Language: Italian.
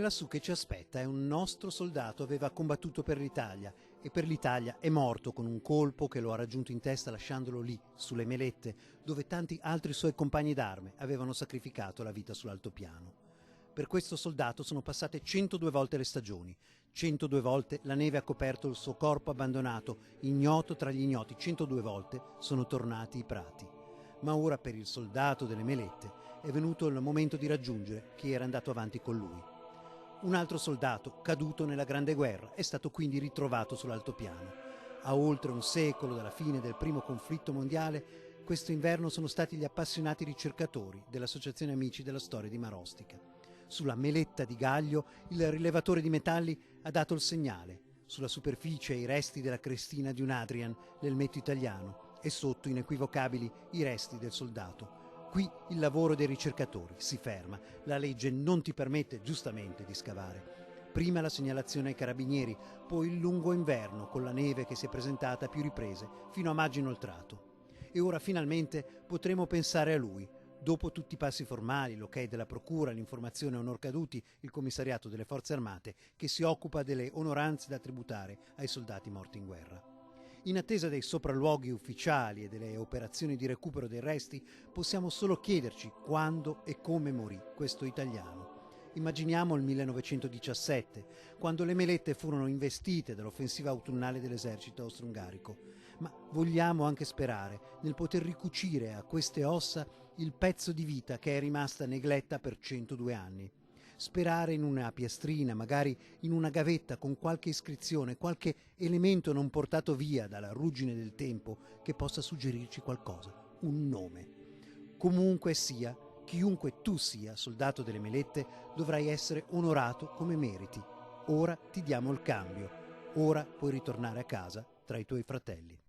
lassù che ci aspetta è un nostro soldato, aveva combattuto per l'Italia e per l'Italia è morto con un colpo che lo ha raggiunto in testa lasciandolo lì, sulle Melette, dove tanti altri suoi compagni d'arme avevano sacrificato la vita sull'altopiano. Per questo soldato sono passate 102 volte le stagioni, 102 volte la neve ha coperto il suo corpo abbandonato, ignoto tra gli ignoti, 102 volte sono tornati i prati. Ma ora per il soldato delle Melette è venuto il momento di raggiungere chi era andato avanti con lui. Un altro soldato, caduto nella Grande Guerra, è stato quindi ritrovato sull'altopiano. A oltre un secolo dalla fine del primo conflitto mondiale, questo inverno sono stati gli appassionati ricercatori dell'Associazione Amici della Storia di Marostica. Sulla meletta di Gaglio il rilevatore di metalli ha dato il segnale. Sulla superficie i resti della crestina di un Adrian, l'elmetto italiano, e sotto inequivocabili i resti del soldato. Qui il lavoro dei ricercatori si ferma. La legge non ti permette giustamente di scavare. Prima la segnalazione ai carabinieri, poi il lungo inverno con la neve che si è presentata a più riprese fino a maggio inoltrato. E ora finalmente potremo pensare a lui. Dopo tutti i passi formali, l'ok della procura, l'informazione a onor caduti, il commissariato delle forze armate che si occupa delle onoranze da tributare ai soldati morti in guerra. In attesa dei sopralluoghi ufficiali e delle operazioni di recupero dei resti, possiamo solo chiederci quando e come morì questo italiano. Immaginiamo il 1917, quando le Melette furono investite dall'offensiva autunnale dell'esercito austro-ungarico. Ma vogliamo anche sperare nel poter ricucire a queste ossa il pezzo di vita che è rimasta negletta per 102 anni. Sperare in una piastrina, magari in una gavetta con qualche iscrizione, qualche elemento non portato via dalla ruggine del tempo che possa suggerirci qualcosa, un nome. Comunque sia, chiunque tu sia, soldato delle Melette, dovrai essere onorato come meriti. Ora ti diamo il cambio. Ora puoi ritornare a casa tra i tuoi fratelli.